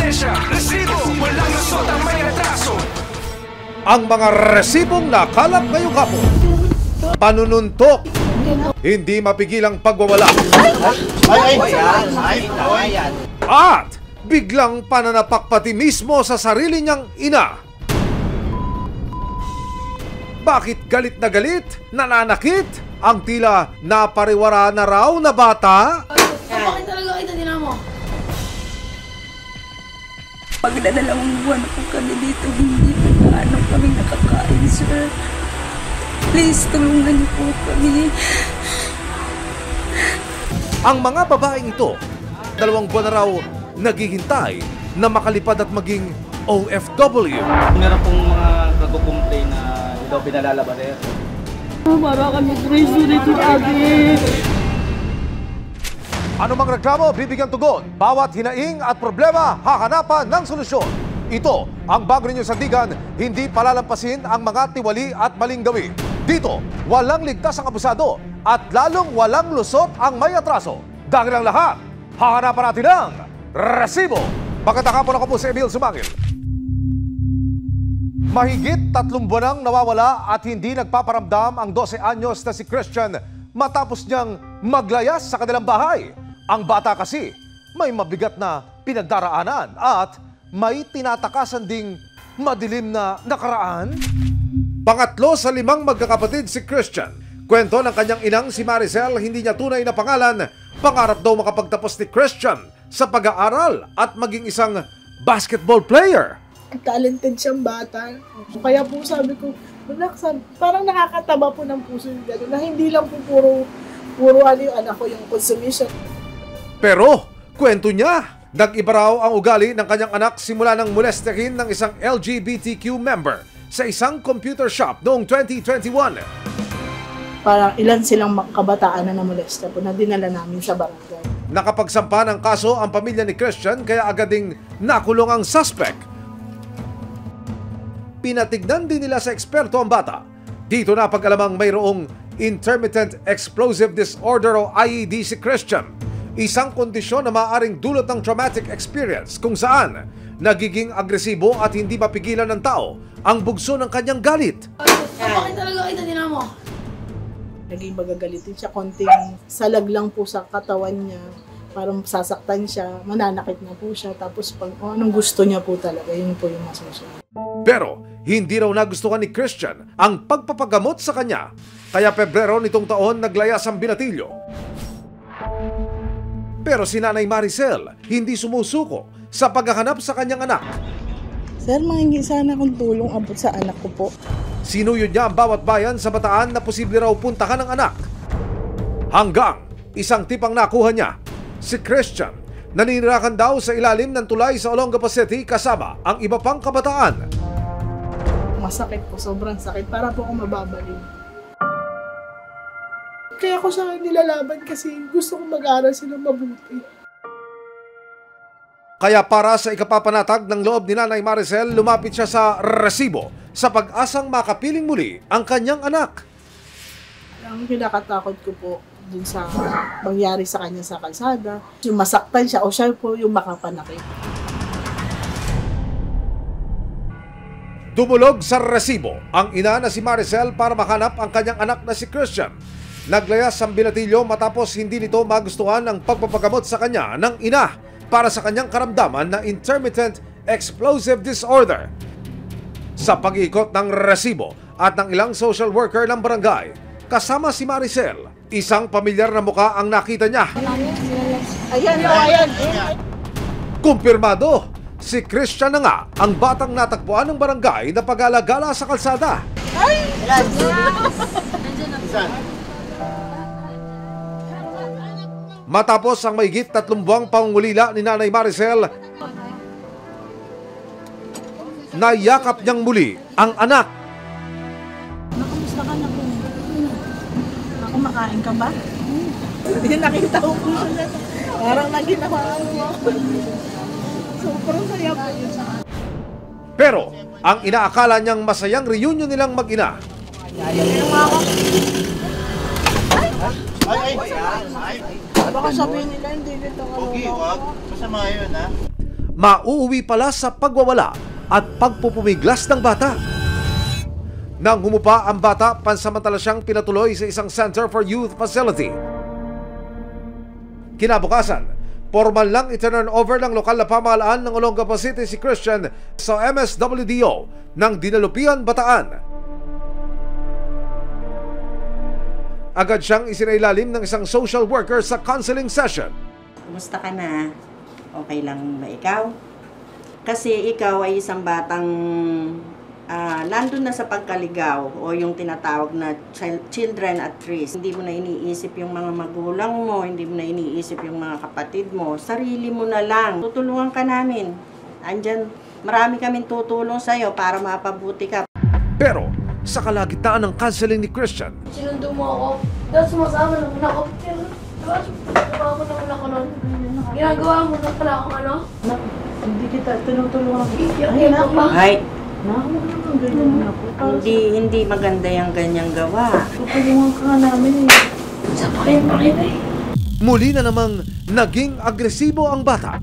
ebidensya, resibo, walang lusot ang may atraso. Ang mga resibong nakalap ngayong hapon. Panununtok, hindi mapigilang pagwawala. At biglang pananapak pati mismo sa sarili niyang ina. Bakit galit na galit, nananakit, ang tila napariwara na raw na bata? Bakit talaga kita dinamo? Pag dalawang buwan po kami dito, hindi po gaano kami nakakain, sir. Please, tulungan niyo po kami. Ang mga babaeng ito, 2 buwan na raw naghihintay na makalipad at maging OFW. Meron pong mga nagko-complain na hindi daw pinalalabater. Para kami preso dito lagi. Ano mang reklamo, bibigyan tugon. Bawat hinaing at problema, hahanapan ng solusyon. Ito ang bago ninyong sandigan, hindi palalampasin ang mga tiwali at maling gawi. Dito, walang ligtas ang abusado at lalong walang lusot ang may atraso. Dahil ang lahat, hahanapan natin ng resibo. Pagkatakapon ako po si Emil Sumangil. Mahigit 3 buwanang nawawala at hindi nagpaparamdam ang 12 anyos na si Christian matapos niyang maglayas sa kanilang bahay. Ang bata kasi may mabigat na pinagdaraanan at may tinatakasan ding madilim na nakaraan. Pangatlo sa 5 magkakapatid si Christian. Kwento ng kanyang inang si Maricel, hindi niya tunay na pangalan. Pangarap daw makapagtapos ni Christian sa pag-aaral at maging isang basketball player. Talented siyang bata. Kaya po sabi ko, parang nakakataba po ng puso yung gano'n, na hindi lang po puro ano yung anak ko, yung consumption. Pero, kwento niya, nag-iba raw ang ugali ng kanyang anak simula nang molestahin ng isang LGBTQ member sa isang computer shop noong 2021. Parang ilan silang kabataan na namolesta po na dinala namin sa barangay. Nakapagsampa ng kaso ang pamilya ni Christian kaya agad ding nakulong ang suspect. Pinatignan din nila sa eksperto ang bata. Dito na pag-alamang mayroong intermittent explosive disorder o IED si Christian. Isang kondisyon na maaaring dulot ng traumatic experience kung saan nagiging agresibo at hindi mapigilan ng tao ang bugso ng kanyang galit. Bakit talaga kita dinamo? Naging magagalitin siya, konting salag lang po sa katawan niya. Parang sasaktan siya, mananakit na po siya. Tapos pag anong gusto niya po talaga, yun po yung masusunod. Pero hindi raw nagustuhan ni Christian ang pagpapagamot sa kanya. Kaya Pebrero nitong taon naglayas ang binatilyo. Pero si Nanay Maricel hindi sumusuko sa paghahanap sa kanyang anak. Sir, mahingi sana akong tulong abot sa anak ko po. Sinuyod niya ang bawat bayan sa Bataan na posible raw puntahan ng anak. Hanggang isang tipang nakuha niya, si Christian, naninirahan daw sa ilalim ng tulay sa Olongapo City kasama ang iba pang kabataan. Masakit po, sobrang sakit. Para po ako mababaliw. Kaya ko siya nilalaban kasi gusto kong mag-aaral silang mabuti. Kaya para sa ikapapanatag ng loob ni Nanay Maricel, lumapit siya sa resibo sa pag-asang makapiling muli ang kanyang anak. Ang kinakatakot ko po dun sa mangyari sa kanya sa kalsada, yung masaktan siya o siya po yung makapanakit. Dumulog sa resibo ang ina na si Maricel para mahanap ang kanyang anak na si Christian. Naglayas ang binatilyo matapos hindi nito magustuhan ang pagpapagamot sa kanya ng ina para sa kanyang karamdaman na intermittent explosive disorder. Sa pag-iikot ng resibo at ng ilang social worker ng barangay, kasama si Maricel, isang pamilyar na muka ang nakita niya. Ayan. Kumpirmado, si Christian na nga ang batang natagpuan ng barangay na pag-alagala sa kalsada. Matapos ang mahigit 3 buwang pangungulila ni Nanay Maricel, nayakap niyang muli ang anak. Nakamusta ka na po? Ako, makain ka ba? Hindi nakita ko po siya. Parang naginawa mo. Sobrang saya po yun. Pero ang inaakala niyang masayang reunion nilang mag-ina, Baka sabihin nila hindi dito. Pogi, wag. Masama yun, ha? mauuwi pala sa pagwawala at pagpupumiglas ng bata. Nang humupa ang bata, pansamantala siyang pinatuloy sa isang Center for Youth Facility. Kinabukasan, formal lang iturn over ng lokal na pamahalaan ng Olongapo City si Christian sa MSWDO ng Dinalupian, Bataan. Agad siyang isinailalim ng isang social worker sa counseling session. Kumusta ka na? Okay lang ba ikaw? Kasi ikaw ay isang batang nandun na sa pagkaligaw o yung tinatawag na children at risk. Hindi mo na iniisip yung mga magulang mo, hindi mo na iniisip yung mga kapatid mo. Sarili mo na lang. Tutulungan ka namin. Andyan, marami kaming tutulong sa'yo para mapabuti ka. Pero sa kalagitnaan ng counseling ni Christian, sinundo mo ako. Dahil sumasama naman ako. Pero sumasama ko naman ako nun. Ginagawa mo na pala akong ano? Hindi kita tinutulungan. Iyak pa. Ay, Ganyan ako. hindi maganda yung ganyang gawa. Tutulungan ka nga namin eh. Sa pakita eh. muli na namang naging agresibo ang bata.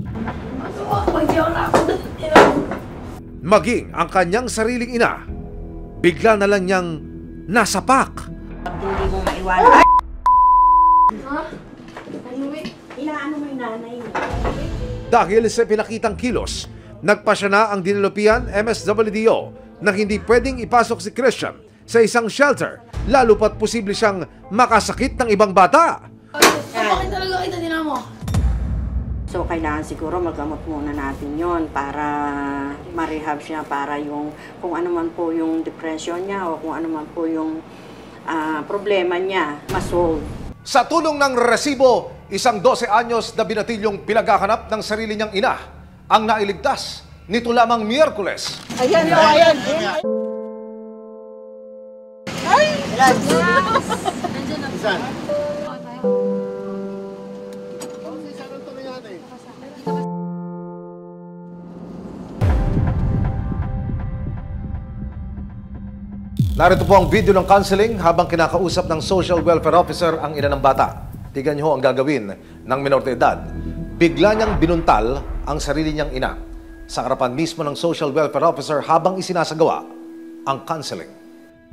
Maging ang kanyang sariling ina, bigla na lang niyang nasapak. Hindi mo maiwanan. Ha? Ano eh? Inaano mo yung nanay mo? Dahil sa pinakitang kilos, nagpasya na ang Dinalupian MSWDO na hindi pwedeng ipasok si Christian sa isang shelter, lalo pat posible siyang makasakit ng ibang bata. Bakit talaga kita dinamo? So, kailangan siguro magamot muna natin yon para ma-rehab siya, para yung kung ano man po yung depression niya o kung ano man po yung problema niya, masolve. Sa tulong ng resibo, isang 12 anyos na binatilyong pinaghahanap ng sarili niyang ina ang nailigtas nito lamang Miyerkules. Ayan, ayan. Ay! Narito po ang video ng counseling habang kinakausap ng social welfare officer ang ina ng bata. Tignan niyo ang gagawin ng minor de edad. Bigla niyang binuntal ang sarili niyang ina sa harapan mismo ng social welfare officer habang isinasagawa ang counseling.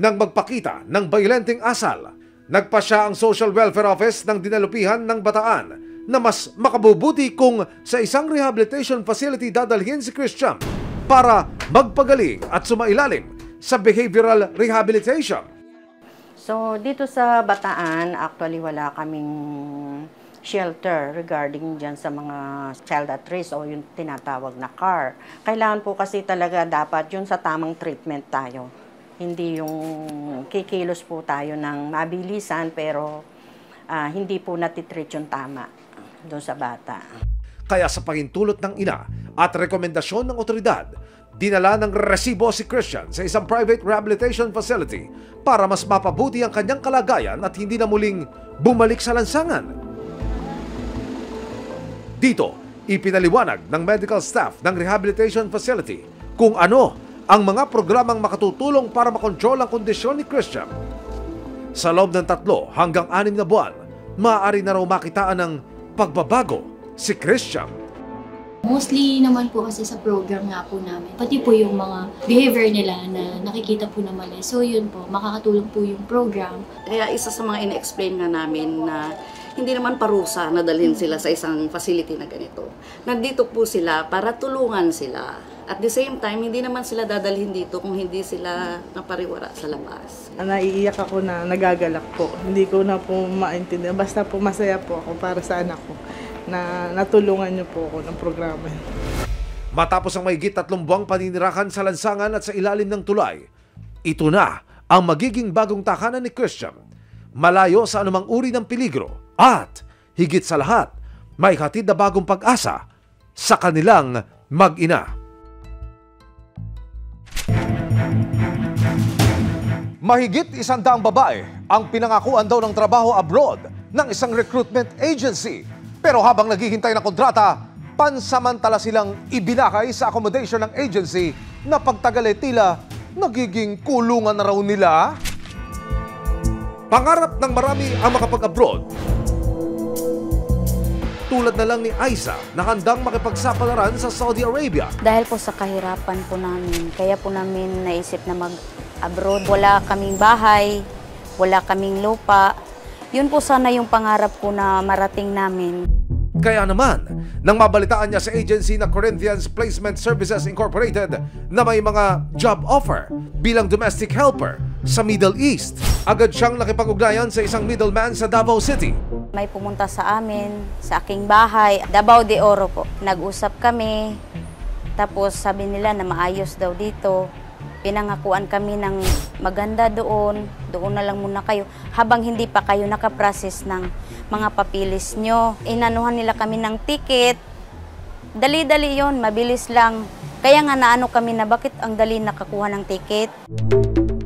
Nang magpakita ng bayolenteng asal, nagpasya ang social welfare office ng Dinalupihan ng Bataan na mas makabubuti kung sa isang rehabilitation facility dadalhin si Christian para magpagaling at sumailalim sa behavioral rehabilitation. So, dito sa Bataan, actually wala kaming shelter regarding dyan sa mga child at risk o yung tinatawag na CAR. Kailangan po kasi talaga dapat yun sa tamang treatment tayo. Hindi yung kikilos po tayo ng mabilisan pero hindi po natitreat yung tama doon sa bata. Kaya sa pahintulot ng ina at rekomendasyon ng otoridad, dinala ng resibo si Christian sa isang private rehabilitation facility para mas mapabuti ang kanyang kalagayan at hindi na muling bumalik sa lansangan. Dito, ipinaliwanag ng medical staff ng rehabilitation facility kung ano ang mga programang makatutulong para makontrol ang kondisyon ni Christian. Sa loob ng 3 hanggang 6 na buwan, maaari na raw makitaan ng pagbabago si Christian. Mostly naman po kasi sa program nga po namin, pati po yung mga behavior nila na nakikita po na mali. So yun po, makakatulong po yung program. Kaya isa sa mga ina-explain nga namin na hindi naman parusa na dalhin sila sa isang facility na ganito. Nandito po sila para tulungan sila. At the same time, hindi naman sila dadalhin dito kung hindi sila napariwara sa labas. Naiiyak ako na nagagalak po. Hindi ko na po maintindihan. Basta po masaya po ako para sa anak ko na natulungan niyo po ako ng programa. Matapos ang mahigit 3 buwang paninirahan sa lansangan at sa ilalim ng tulay, ito na ang magiging bagong tahanan ni Christian. Malayo sa anumang uri ng peligro at higit sa lahat, may hatid na bagong pag-asa sa kanilang mag-ina. Mahigit 100 babae ang pinangakuan daw ng trabaho abroad ng isang recruitment agency. Pero habang naghihintay ng kontrata, pansamantala silang ibinakay sa accommodation ng agency na pagtagal tila nagiging kulungan na raw nila. Pangarap ng marami ang makapag-abroad. Tulad na lang ni Aiza na handang makipagsapalaran sa Saudi Arabia. Dahil po sa kahirapan po namin, kaya po namin naisip na mag-abroad. Wala kaming bahay, wala kaming lupa. Yun po sana yung pangarap ko na marating namin. Kaya naman, nang mabalitaan niya sa agency na Corinthians Placement Services Incorporated na may mga job offer bilang domestic helper sa Middle East, agad siyang nakipag-ugnayan sa isang middleman sa Davao City. May pumunta sa amin, sa aking bahay, Davao de Oro po. Nag-usap kami, tapos sabi nila na maayos daw dito. Pinangakuan kami ng maganda doon na lang muna kayo. Habang hindi pa kayo nakaprocess ng mga papilis nyo. Inanuhan nila kami ng ticket. Dali-dali yon, mabilis lang. Kaya nga naano kami na bakit ang dali nakakuha ng ticket.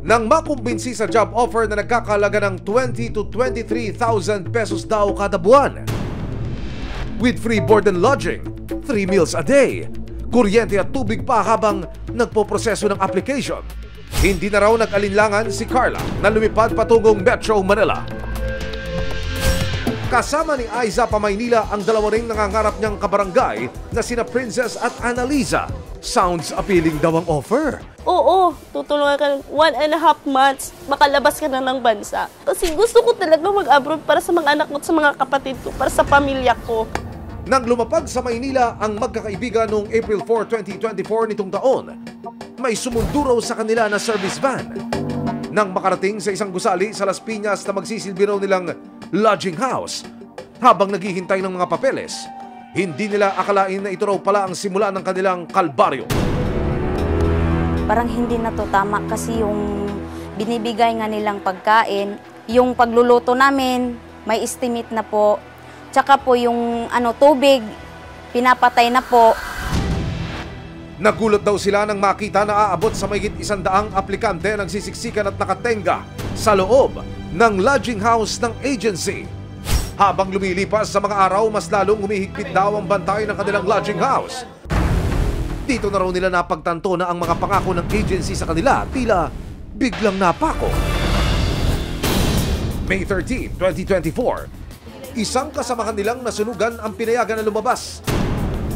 Nang makumbinsi sa job offer na nagkakalaga ng 20 to 23,000 pesos daw kada buwan. With free board and lodging, 3 meals a day, kuryente at tubig pa habang nagpoproseso ng application. Hindi na raw nag-alinlangan si Carla na lumipad patungong Metro Manila. Kasama ni Aiza pa Maynila ang dalawa ring nangangarap niyang kabarangay na sina Princess at Annalisa. Sounds appealing daw ang offer. Oo, tutulungan ka ng 1.5 months, makalabas ka na ng bansa. Kasi gusto ko talaga mag-abroad para sa mga anak ko at sa mga kapatid ko, para sa pamilya ko. Nang lumapag sa Maynila ang magkakaibigan noong April 4, 2024 nitong taon, may sumundo raw sa kanila na service van. Nang makarating sa isang gusali sa Las Piñas na magsisilbi raw nilang lodging house, habang naghihintay ng mga papeles, hindi nila akalain na ito raw pala ang simula ng kanilang kalbaryo. Parang hindi na to tama kasi yung binibigay nga nilang pagkain, yung pagluluto namin, may estimate na po. Tsaka po yung tubig, pinapatay na po. Nagulat daw sila nang makita na aabot sa mahigit 100 aplikante nagsisiksikan at nakatenga sa loob ng lodging house ng agency. Habang lumilipas sa mga araw, mas lalong humihigpit daw ang bantay ng kanilang lodging house. Dito na raw nila napagtanto na ang mga pangako ng agency sa kanila tila biglang napako. May 13, 2024, isang kasamahan nilang nasunugan ang pinayagan na lumabas.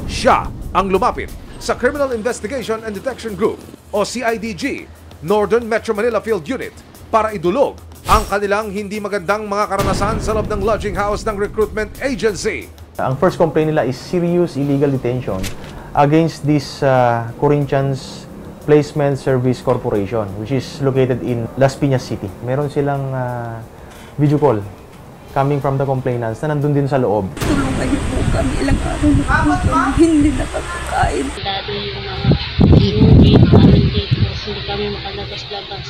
Siya ang lumapit sa Criminal Investigation and Detection Group o CIDG, Northern Metro Manila Field Unit para idulog ang kanilang hindi magandang mga karanasan sa loob ng lodging house ng recruitment agency. Ang first complaint nila is serious illegal detention against this Corinthians Placement Service Corporation, which is located in Las Piñas City. Meron silang video call coming from the complainants na nandun din sa loob. Tulungan niyo po kami, ilang araw na po kami hindi nakakakain. Dati yung mga inuwi namin dito, hindi kami makalabas-labas.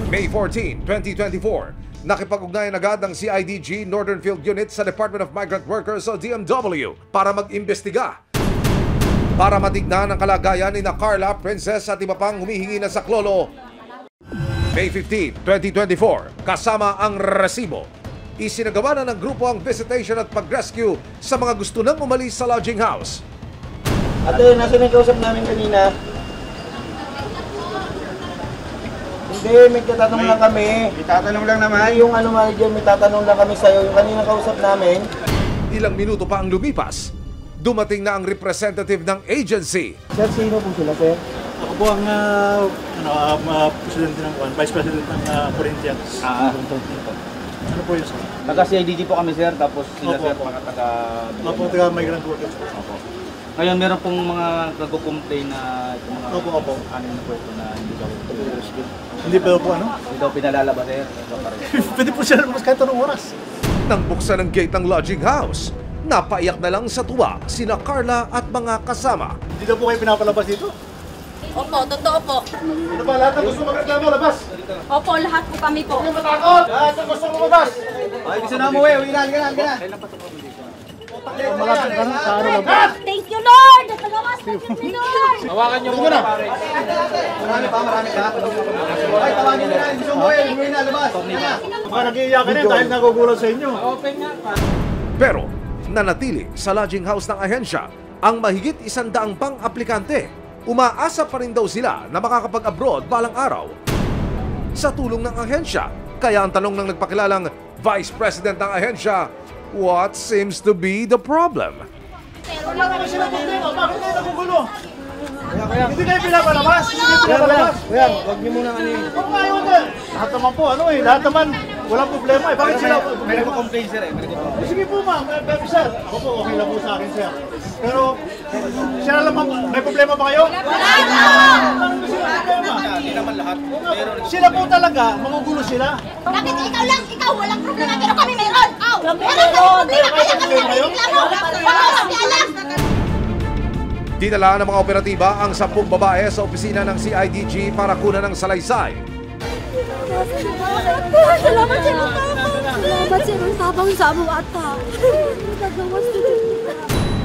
May 14, 2024, nakipag-ugnayan agad ng CIDG Northern Field Unit sa Department of Migrant Workers o DMW para mag-imbestiga. Para matignan ang kalagayan ni Carla, Princess at iba pang humihingi na saklolo. May 15, 2024, kasama ang resibo. Isinagawa na ng grupo ang visitation at pag-rescue sa mga gusto nang umalis sa lodging house. Ate, nasa na kausap namin kanina? Hindi, may tatanong lang kami. May tatanong lang naman. Yung manager, may tatanong lang kami sa'yo. Yung kanina kausap namin. Ilang minuto pa ang lumipas, dumating na ang representative ng agency. Sir, sino po sila, sir? Ako po ang presidente ng Vice President ng Corinthians. Ano po yun, sir? Taga-CIDG po kami, sir. Tapos sila, Opo, sir, opo. mga taga... Opo, taga-migrant workers. Opo. Ngayon, meron pong mga nagko-complain na yung mga Opo. anim na pwesto na hindi daw. Hindi pa po ano? Hindi daw pinalalabas, sir. Pwede po siya lumabas kahit anong oras. Nang buksan ang gate ng lodging house, napaiyak na lang sa tuwa sina Carla at mga kasama. Hindi daw po kayo pinapalabas dito? Opo, totoo po. Ano ba, lahat ng gusto magreklamo, labas? Opo, lahat po kami po. Huwag matakot! Lahat ng gusto lumabas! Ay, gusto na mo, uwi na, Thank you, Lord! Natagawas na you, Lord! Hawakan niyo muna, pare. Marami pa. Ay, tawagin nila. Gusto mo umuwi na, labas. Baka nag-iiyak ka rin dahil nagugulat sa inyo. Open nga, pare. Pero nanatili sa lodging house ng ahensya ang mahigit 100 pang aplikante. Umaasa pa rin daw sila na makakapag-abroad balang araw. Sa tulong ng ahensya, kaya ang tanong ng nagpakilalang Vice President ng ahensya, What seems to be the problem? Wala naman sila problema. Bakit kayo nagugulo? Hindi kayo pinapalabas. Kuya, huwag niyo muna ano yun. Huwag nga yun eh. Lahat naman po, lahat naman walang problema eh. Bakit sila? May nagko-complain sir eh. Sige po ma'am, sir. Ako po, okay lang po sa akin sir. Pero, siya lang ma'am, may problema ba kayo? Wala! Hindi naman lahat. Sila po talaga, magugulo sila. Bakit ikaw lang? Ikaw walang problema, pero kami meron! Meron kami problema, kaya kami reklamo! Dinala ng mga operatiba ang 10 babae sa opisina ng CIDG para kunan ng salaysay. Salamat sa mga salamat sa mga tabang sa among ata.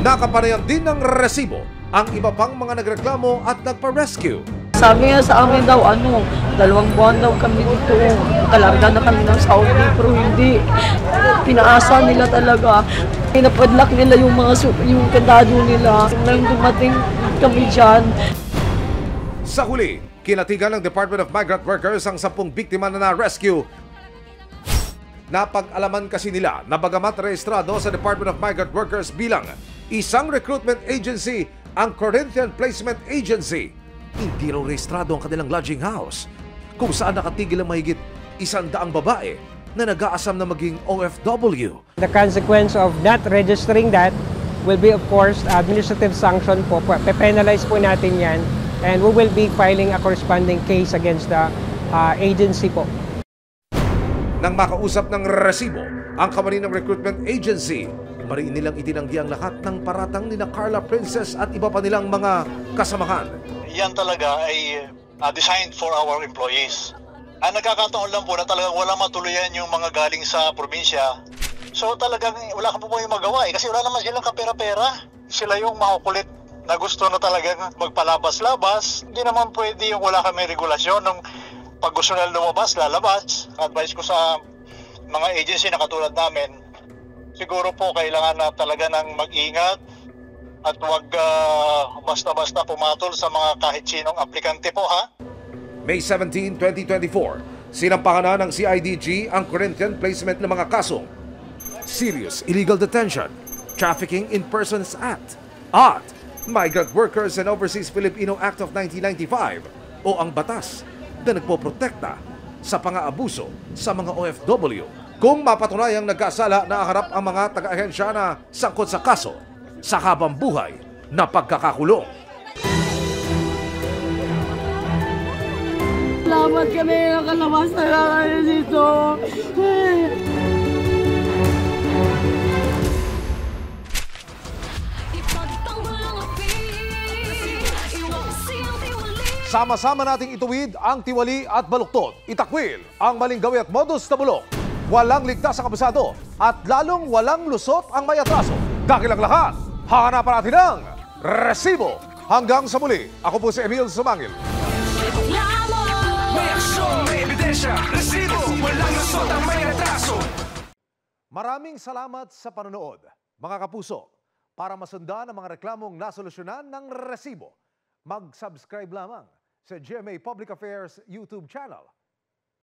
Nakapanayan din ng resibo ang iba pang mga nagreklamo at nagpa-rescue. Sabi nga sa amin daw, 2 buwan daw kami dito. Talarga na kami ng Saudi, pero hindi. Pinaasa nila talaga. Pinapadlock nila yung yung kandado nila. Nang dumating kami dyan. Sa huli, kinatigan ng Department of Migrant Workers ang 10 biktima na na-rescue. Napag-alaman kasi nila na bagamat rehistrado sa Department of Migrant Workers bilang isang recruitment agency, ang Corinthian Placement Agency, hindi raw rehistrado ang kanilang lodging house, kung saan nakatigil ang mahigit 100 babae na nag-aasam na maging OFW. The consequence of not registering that will be of course administrative sanction po. Pe-penalize po natin yan and we will be filing a corresponding case against the agency po. Nang makausap ng resibo ang kamari ng recruitment agency, mariin nilang itinanggi ang lahat ng paratang ni Carla Princess at iba pa nilang mga kasamahan. Yan talaga ay designed for our employees. Ang nagkakataon lang po na talagang walang matuluyan yung mga galing sa probinsya. So talagang wala kang po yung magawa kasi wala naman silang kapera-pera. Sila yung makukulit na gusto na talagang magpalabas-labas. Hindi naman pwede yung wala kami regulasyon ng pag gusto na lumabas, lalabas. Advice ko sa mga agency na katulad namin, siguro po kailangan na talaga ng mag-ingat at huwag basta-basta pumatol sa mga kahit sinong aplikante po ha. May 17, 2024, sinampahan na ng CIDG ang Corinthian Placement ng mga kasong Serious Illegal Detention, Trafficking in Persons Act, at Migrant Workers and Overseas Filipino Act of 1995 o ang batas na nagpoprotekta sa pang-aabuso sa mga OFW. Kung mapatunayang nagkasala na harap ang mga taga-ahensya na sangkot sa kaso sa habang buhay na pagkakakulong. Salamat kami nakalabas na lang dito. Sama-sama nating ituwid ang tiwali at baluktot. Itakwil ang maling gawi at modus na bulok. Walang ligtas ang kabisado at lalong walang lusot ang may atraso. Dakilang lahat, hahanapan natin ang resibo. Hanggang sa muli, ako po si Emil Sumangil. May aksyon, may ebidensya, resibo, walang lusot ang may atraso. Maraming salamat sa panonood, mga kapuso. Para masundan ang mga reklamong nasolusyonan ng resibo, mag-subscribe lamang sa GMA Public Affairs YouTube channel